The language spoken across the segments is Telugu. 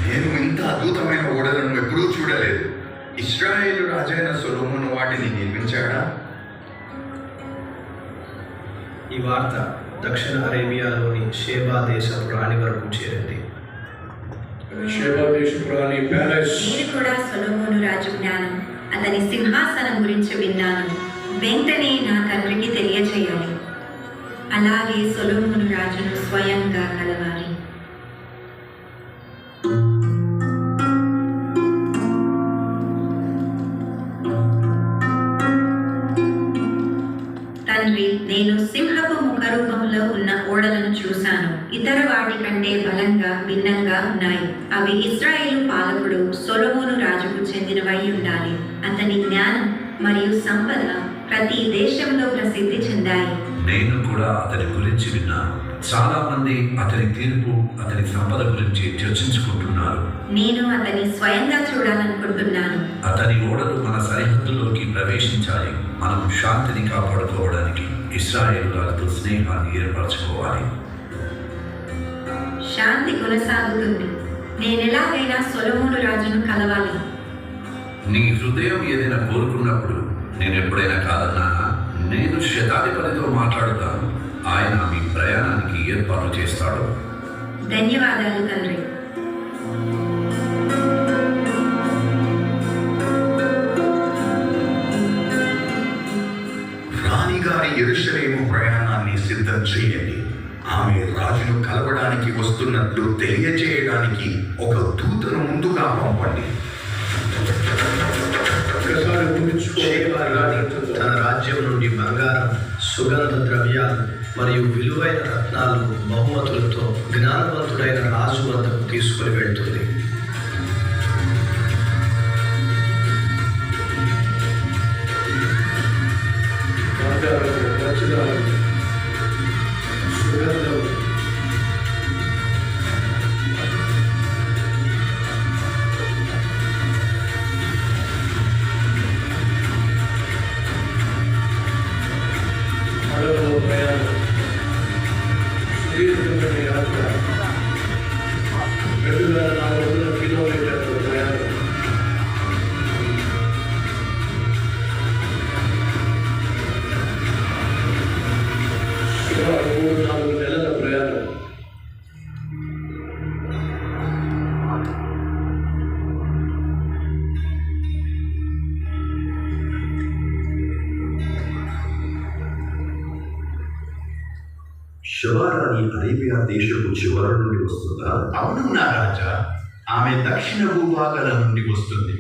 నేను ఇంత అద్భుతమైన ఓడలను ఎప్పుడూ చూడలేదు. ఇశ్రాయేలు రాజైన సొలొమోను వాటిని నిర్మించాడా? ఈ వార్త దక్షిణ అరేబియాలోని షేబా దేశపు రాణి వరకు చేరింది. షేబా దేశపు రాణి ప్యాలెస్. నేను కూడా సొలొమోను రాజు జ్ఞానం, అతని సింహాసనం గురించి విన్నాను. వెంటనే నా తండ్రికి తెలియచేయాలి. అలాగే సొలొమోను రాజును స్వయంగా కలవాలి. తండ్రి, నేను సింహపు ముఖరూపంలో ఉన్న ఓడలను చూశాను. ఇతర వాటి కంటే బలంగా భిన్నంగా ఉన్నాయి. అవి ఇశ్రాయేలు పాలకుడు సొలొమోను రాజుకు చెందినవై ఉండాలి. అతని జ్ఞానం మరియు సంపద ప్రతి దేశంలో ప్రసిద్ధి చెందాయి. నేను కూడా అతని గురించి విన్నాను. చాలా మంది అతని తీర్పు, అతని సంపద గురించి చర్చించుకుంటున్నారు. నేను అతని స్వయంగా చూడాలనుకుంటున్నాను. అతని ఓడలు మన సరిహద్దులోకి ప్రవేశించాలి. మనం శాంతిని కాపాడుకోవడానికి ఇశ్రాయేలుతో స్నేహాన్ని ఏర్పరచుకోవాలి. శాంతి కొనసాగుతుంది. నేనెలాగైనా సొలొమోను రాజును కలవాలి. నీ హృదయం ఏదైనా కోరుకున్నప్పుడు నేను ఎప్పుడైనా కాదన్నానా? నేను శతాధిపతితో మాట్లాడుతాను. ఆయన మీ ప్రయాణానికి ఏర్పాటు చేస్తాడు. ధన్యవాదాలు తండ్రి. రాణిగారి యెరూషలేము ప్రయాణాన్ని సిద్ధం చేయండి. ఆమె రాజును కలవడానికి వస్తున్నట్లు తెలియజేయడానికి ఒక దూతను ముందుగా పంపండి. షేబా రాణి తన రాజ్యం నుండి బంగారం, సుగంధ ద్రవ్యాలు మరియు విలువైన రత్నాలు, బహుమతులతో జ్ఞానవంతుడైన రాజు వద్దకు తీసుకుని వెళ్తుంది. షెబారాణి అరేబియా దేశపు చివరి నుండి వస్తుందా? అవును నా రాజా, ఆమె దక్షిణ భూభాగాల నుండి వస్తుంది.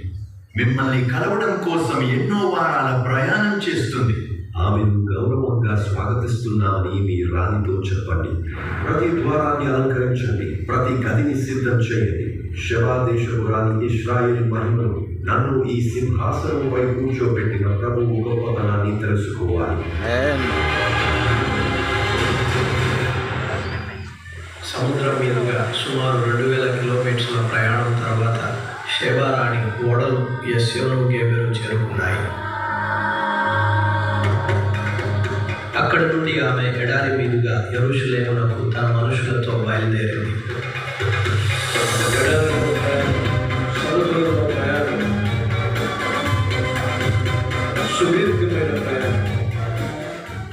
మిమ్మల్ని కలవడం కోసం ఎన్నో వారాల ప్రయాణం చేస్తుంది. ఆమెను గౌరవంగా స్వాగతిస్తున్నామని మీ రాణితో చెప్పండి. ప్రతి ద్వారాన్ని అలంకరించండి, ప్రతి గదిని సిద్ధం చేయండి. షెబా దేశపు రాణి ఇశ్రాయేలు మహిమను, నన్ను ఈ సింహాసనంపై కూర్చోబెట్టిన ప్రభువు గొప్పతనాన్ని తెలుసుకోవాలి. సముద్రం మీదుగా సుమారు 2000 కిలోమీటర్ల ప్రయాణం తర్వాత షేబా రాణి ఓడలు ఎస్యోను గేబెరు చేరుకున్నాయి. అక్కడి నుండి ఆమె ఎడారి మీదుగా యెరూషలేమునకు తన మనుషులతో బయలుదేరింది.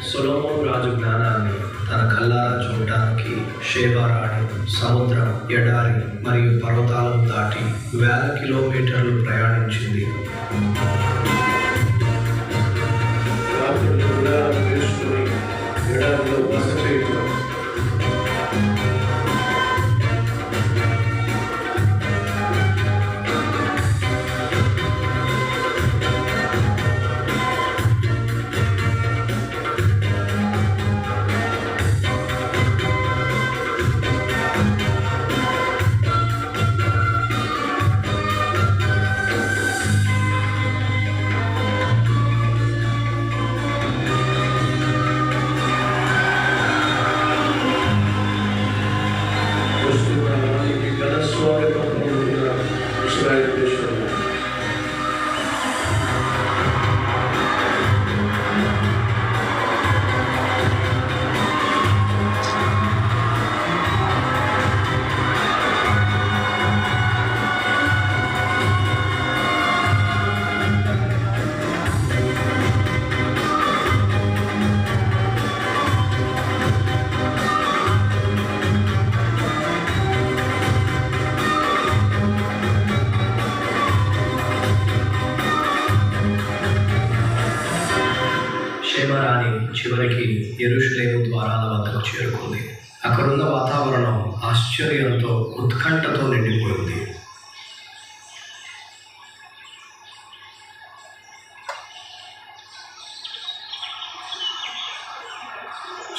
సొలొమోను రాజు జ్ఞానాన్ని తన కళ్ళారా చూడటానికి షేబా రాణి సముద్రం, ఎడారి మరియు పర్వతాలను దాటి 1000 కిలోమీటర్లు ప్రయాణించింది. చివరికి యెరూషలేము ద్వారాల వద్దకు చేరుకుంది. అక్కడున్న వాతావరణం ఆశ్చర్యంతో ఉత్కంఠతో నిండిపోయింది.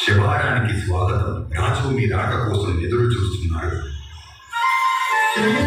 శివారానికి స్వాగతం. రాజు మీ రాక కోసం ఎదురు చూస్తున్నారు. ధ్వని